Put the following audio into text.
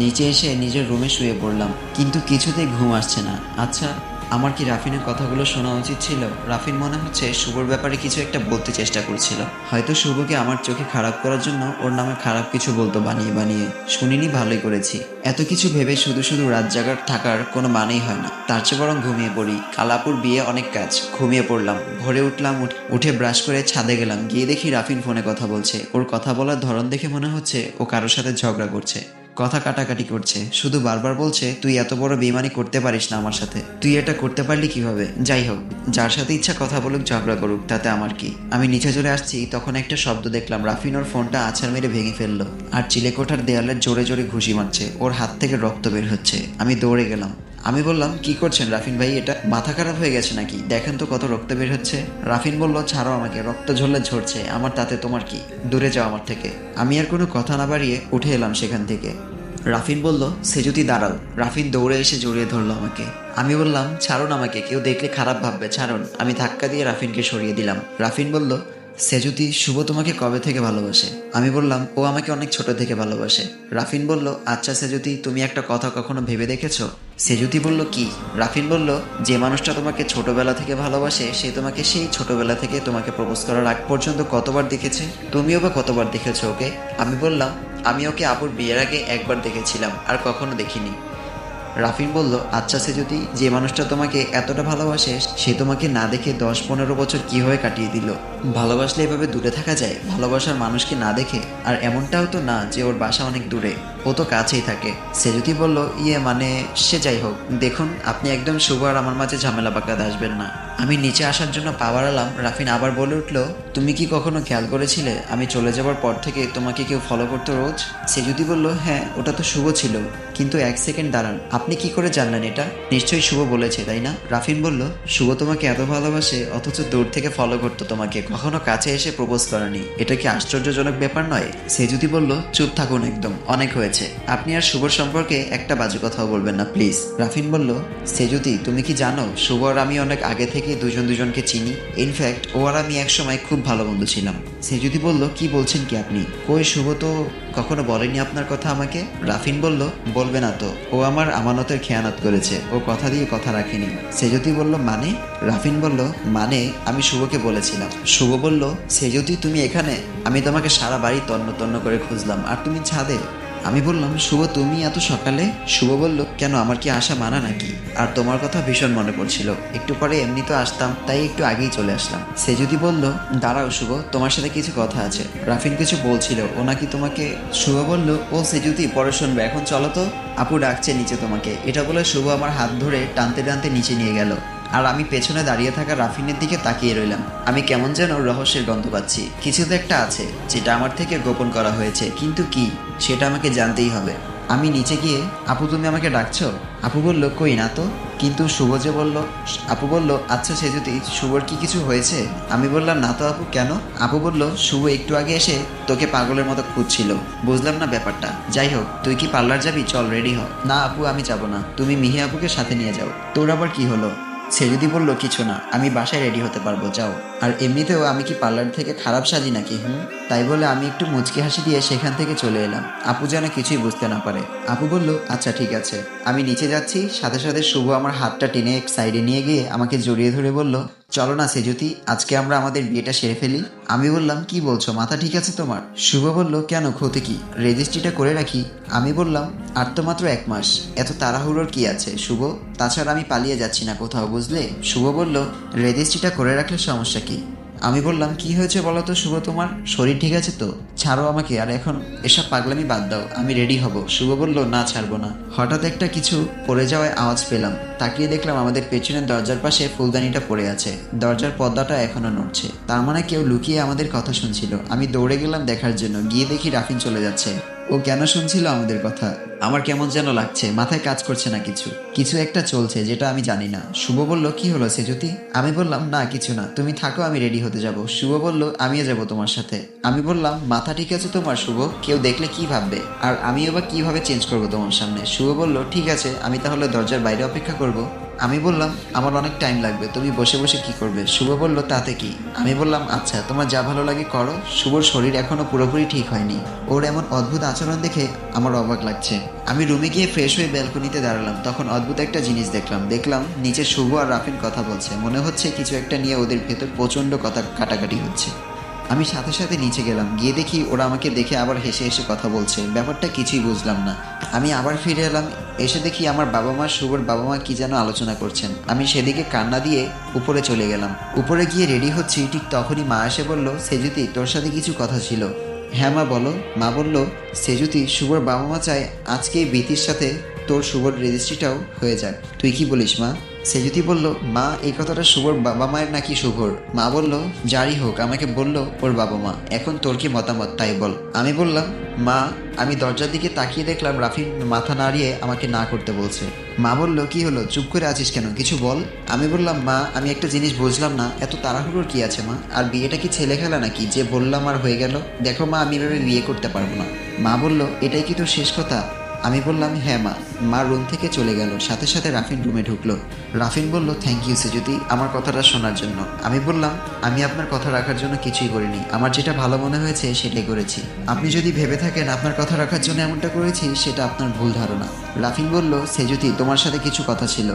নিচে এসে নিজের রুমে শুয়ে পড়লাম, কিন্তু কিছুতেই ঘুম আসছে না। আচ্ছা, আমার কি রাফিনের কথাগুলো শোনা উচিত ছিল? রাফিন মনে হচ্ছে শুভর ব্যাপারে কিছু একটা বলতে চেষ্টা করছিল। হয়তো শুভকে আমার চোখে খারাপ করার জন্য ওর নামে খারাপ কিছু বলতো বানিয়ে বানিয়ে। শুনিনি, ভালোই করেছি। এত কিছু ভেবে শুধু শুধু রাত জাগার থাকার কোনো মানেই হয় না। তার চেয়ে বরং ঘুমিয়ে পড়ি। কালাপুর বিয়ে, অনেক কাজ। ঘুমিয়ে পড়লাম। ভোরে উঠলাম, উঠে ব্রাশ করে ছাদে গেলাম। গিয়ে দেখি রাফিন ফোনে কথা বলছে। ওর কথা বলার ধরন দেখে মনে হচ্ছে ও কারোর সাথে ঝগড়া করছে, কথা কাটাকাটি করছে। শুধু বারবার বলছে, তুই এত বড় বেইমানি করতে পারিস না আমার সাথে, তুই এটা করতে পারলি কিভাবে? যাই হোক, যার সাথে ইচ্ছা কথা বলুক, ঝগড়া করুক, তাতে আমার কি। আমি নিচে চলে আসছি, তখন একটা শব্দ দেখলাম। রাফিন ওর ফোনটা আছাড় মেরে ভেঙে ফেললো আর চিলেকোঠার দেয়ালের জোরে জোরে ঘুষি মারছে। ওর হাত থেকে রক্ত বের হচ্ছে। আমি দৌড়ে গেলাম। আমি বললাম, কি করছেন রাফিন ভাই? এটা মাথা খারাপ হয়ে গেছে নাকি? দেখেন তো কত রক্ত বের হচ্ছে। রাফিন বলল, ছাড়ো আমাকে, রক্ত ঝরলে ঝরছে, আমার তাতে তোমার কি? দূরে যাও আমার থেকে। আমি আর কোনো কথা না বাড়িয়ে উঠে এলাম সেখান থেকে। রাফিন বলল, সেজুতি দাঁড়াও। রাফিন দৌড়ে এসে জড়িয়ে ধরলো আমাকে। আমি বললাম, ছাড়ুন আমাকে, কেউ দেখলে খারাপ ভাববে, ছাড়ুন। আমি ধাক্কা দিয়ে রাফিনকে সরিয়ে দিলাম। রাফিন বলল, সেজুতি, শুভ তোমাকে কবে থেকে ভালোবাসে? আমি বললাম, ও আমাকে অনেক ছোট থেকে ভালোবাসে। রাফিন বলল, আচ্ছা সেজুতি, তুমি একটা কথা কখনো ভেবে দেখেছো? সেজুতি বলল, কি? রাফিন বলল, যে মানুষটা তোমাকে ছোটবেলা থেকে ভালোবাসে, সে তোমাকে সেই ছোটবেলা থেকে তোমাকে প্রপোজ করার আগ পর্যন্ত কতবার দেখেছে? তুমিও বা কতবার দেখেছো ওকে? আমি বললাম, আমি ওকে আপুর বিয়ের আগে একবার দেখেছিলাম, আর কখনো দেখিনি। রাফিন বলল, আচ্ছা সে যদি যে মানুষটা তোমাকে এতটা ভালোবাসে, সে তোমাকে না দেখে 10-15 বছর কীভাবে কাটিয়ে দিল? ভালোবাসলে এভাবে দূরে থাকা যায়? ভালোবাসার মানুষকে না দেখে? আর এমনটাও তো না যে ওর বাসা অনেক দূরে, ও তো কাছেই থাকে। সে যদি বলল, মানে সে যাই হোক, দেখুন আপনি একদম শুভ আর আমার মাঝে ঝামেলা পাকাতে আসবেন না। আমি নিচে আসার জন্য পা বাড়ালাম। রাফিন আবার বলে উঠল, তুমি কি কখনো খেয়াল করেছিলে আমি চলে যাবার পর থেকে তোমাকে কেউ ফলো করতো রোজ? সে যদি বলল, হ্যাঁ, ওটা তো শুভ ছিল। কিন্তু এক সেকেন্ড দাঁড়ান, আপনি কি করে জানলেন এটা? নিশ্চয়ই শুভ বলেছে, তাই না? রাফিন বলল, শুভ তোমাকে এত ভালোবাসে অথচ দূর থেকে ফলো করতো তোমাকে, কখনো কাছে এসে প্রপোজ করেনি। এটা কি আশ্চর্যজনক ব্যাপার নয়? সে যদি বলল, চুপ থাকুন একদম, অনেক হয়েছে। আপনি আর শুভর সম্পর্কে একটা বাজে কথাও বলবেন না প্লিজ। রাফিন বলল, সেজুতি, তুমি কি জানো শুভ আর আমি অনেক আগে থেকে দুজন দুজনকে চিনি। ইনফ্যাক্ট ও আর আমি একসময় খুব ভালো বন্ধু ছিলাম। সেজুতি বলল, কি বলছেন কি আপনি? কই, শুভ তো কখনো বলেনি আপনার কথা আমাকে। রাফিন বলল, বলবে না তো? ও আমার আমানতের খেয়ানত করেছে, ও কথা দিয়ে কথা রাখেনি। সেজুতি বলল, মানে? রাফিন বলল, মানে আমি শুভকে বলেছিলাম। শুভ বলল, সেজুতি তুমি এখানে? আমি তোমাকে সারা বাড়ি তন্ন তন্ন করে খুঁজলাম, আর তুমি ছাদে। আমি বললাম, শুভ তুমি এত সকালে? শুভ বলল, কেন, আমার কি আসা মানা নাকি? আর তোমার কথা ভীষণ মনে পড়ছিল, একটু পরে এমনি তো আসতাম, তাই একটু আগেই চলে আসলাম। সে যদি বলল, দাঁড়াও শুভ, তোমার সাথে কিছু কথা আছে। রাফিন কিছু বলছিল, ও নাকি তোমাকে। শুভ বলল, ও সে যদি পরে শুনবে, এখন চলো তো, আপু ডাকছে নিচে তোমাকে। এটা বলে শুভ আমার হাত ধরে টানতে টানতে নিচে নিয়ে গেল। আর আমি পেছনে দাঁড়িয়ে থাকা রাফিনের দিকে তাকিয়ে রইলাম। আমি কেমন যেন রহস্যের গন্ধ পাচ্ছি। কিছু তো একটা আছে যেটা আমার থেকে গোপন করা হয়েছে, কিন্তু কি সেটা আমাকে জানতেই হবে। আমি নিচে গিয়ে, আপু তুমি আমাকে ডাকছো? আপু বলল, কই না তো। কিন্তু শুভ যে বলল। আপু বলল, আচ্ছা সে যদি শুভর কি কিছু হয়েছে? আমি বললাম, না তো আপু, কেন? আপু বলল, শুভ একটু আগে এসে তোকে পাগলের মতো খুঁজছিল। বুঝলাম না ব্যাপারটা। যাই হোক, তুই কি পার্লার যাবি? চল রেডি হ। না আপু, আমি যাব না, তুমি মিহি আপুকে সাথে নিয়ে যাও। তোর আবার কি হলো? সে যদি বলল, কিছু না, আমি বাসায় রেডি হতে পারবো, যাও। আর এমনিতেও আমি কি পার্লার থেকে খারাপ সাজি নাকি? তাই বলে আমি একটু মুচকি হাসি দিয়ে সেখান থেকে চলে এলাম। আপু যেন কিছুই বুঝতে না পারে। আপু বলল, আচ্ছা ঠিক আছে। আমি নিচে যাচ্ছি, সাথে সাথে শুভ আমার হাতটা টেনে এক সাইডে নিয়ে গিয়ে আমাকে জড়িয়ে ধরে বলল, চলো না সেজুতি, আজকে আমরা আমাদের বিয়েটা সেরে ফেলি। আমি বললাম, কি বলছো, মাথা ঠিক আছে তোমার? শুভ বলল, কেন, ক্ষতি কি? রেজিস্ট্রিটা করে রাখি। আমি বললাম, আর তো মাত্র 1 মাস, এত তাড়াহুড়োর কি আছে শুভ? তাছাড়া আমি পালিয়ে যাচ্ছি না কোথাও, বুঝলে? শুভ বলল, রেজিস্ট্রিটা করে রাখলে সমস্যা কি? আমি বললাম, কি হয়েছে বলো তো শুভ, তোমার শরীর ঠিক আছে তো? ছাড়ো আমাকে, আর এখন এসব পাগলামি বাদ দাও, আমি রেডি হব। শুভ বলল, না, ছাড়বো না। হঠাৎ একটা কিছু পড়ে যাওয়ায় আওয়াজ পেলাম। তাকিয়ে দেখলাম আমাদের পেছনের দরজার পাশে ফুলদানিটা পড়ে আছে। দরজার পর্দাটা এখনো নড়ছে, তার মানে কেউ লুকিয়ে আমাদের কথা শুনছিল। আমি দৌড়ে গেলাম দেখার জন্য। গিয়ে দেখি রাফিন চলে যাচ্ছে। ও কেন শুনছিল আমাদের কথা? আমার কেমন যেন লাগছে, মাথায় কাজ করছে না কিছু। কিছু একটা চলছে যেটা আমি জানি না। শুভ বলল, কি হলো সেজুতি? আমি বললাম, না কিছু না, তুমি থাকো, আমি রেডি হতে যাব। শুভ বলল, আমিও যাব তোমার সাথে। আমি বললাম, মাথা ঠিক আছে তোমার শুভ? কেউ দেখলে কি ভাববে? আর আমি এবার কিভাবে চেঞ্জ করবো তোমার সামনে? শুভ বলল, ঠিক আছে, আমি তাহলে দরজার বাইরে অপেক্ষা করব। আমি বললাম, আমার অনেক টাইম লাগবে, তুমি বসে বসে কি করবে? শুভ বলল, তাতে কি? আমি বললাম, আচ্ছা তোমার যা ভালো লাগে করো। শুভর শরীর এখনো পুরোপুরি ঠিক হয়নি। ওর এমন অদ্ভুত আচরণ দেখে আমার অবাক লাগছে। আমি রুমে গিয়ে ফ্রেশ হয়ে ব্যালকনিতে দাঁড়ালাম। তখন অদ্ভুত একটা জিনিস দেখলাম নিচে শুভ আর রাফিন কথা বলছে। মনে হচ্ছে কিছু একটা নিয়ে ওদের ভেতর প্রচণ্ড কথা কাটাকাটি হচ্ছে। আমি সাথে সাথে নিচে গেলাম, গিয়ে দেখি ওরা আমাকে দেখে আবার হেসে হেসে কথা বলছে। ব্যাপারটা কিছুই বুঝলাম না। আমি আবার ফিরে এলাম, এসে দেখি আমার বাবা মা, শুভর বাবা মা কি যেন আলোচনা করছেন। আমি সেদিকে কান্না দিয়ে উপরে চলে গেলাম। উপরে গিয়ে রেডি হচ্ছি, ঠিক তখনই মা এসে বলল, সেজুতি তোর সাথে কিছু কথা ছিল। হ্যাঁ মা বলো। মা বলল, সেজুতি শুভর বাবা মা চায় আজকেই বিতির সাথে তোর শুভর রেজিস্ট্রিটাও হয়ে যাক। তুই কি বলিস মা? সেজুতি বলল, মা এই কথাটা শুভর বাবা মায়ের নাকি শুভর? মা বলল, যারই হোক আমাকে বলল ওর বাবা মা, এখন তোর কি মতামত তাই বল। আমি বললাম, মা আমি দরজার দিকে তাকিয়ে দেখলাম রাফিন মাথা নাড়িয়ে আমাকে না করতে বলছে। মা বলল, কি হলো, চুপ করে আছিস কেন, কিছু বল। আমি বললাম, মা আমি একটা জিনিস বুঝলাম না, এত তাড়াহুড়োর কি আছে মা? আর বিয়েটা কি ছেলে খেলা নাকি যে বললাম আর হয়ে গেল? দেখো মা আমি এভাবে বিয়ে করতে পারবো না। মা বলল, এটাই কি তোর শেষ কথা? আমি বললাম, হ্যাঁ মা। মা রুম থেকে চলে গেল, সাথে সাথে রাফিন রুমে ঢুকলো। রাফিন বলল, থ্যাংক ইউ সেজুতি আমার কথাটা শোনার জন্য। আমি বললাম, আমি আপনার কথা রাখার জন্য কিছুই করিনি, আমার যেটা ভালো মনে হয়েছে সেটাই করেছি। আপনি যদি ভেবে থাকেন আপনার কথা রাখার জন্য এমনটা করেছি, সেটা আপনার ভুল ধারণা। রাফিন বলল, সেজুতি তোমার সাথে কিছু কথা ছিল।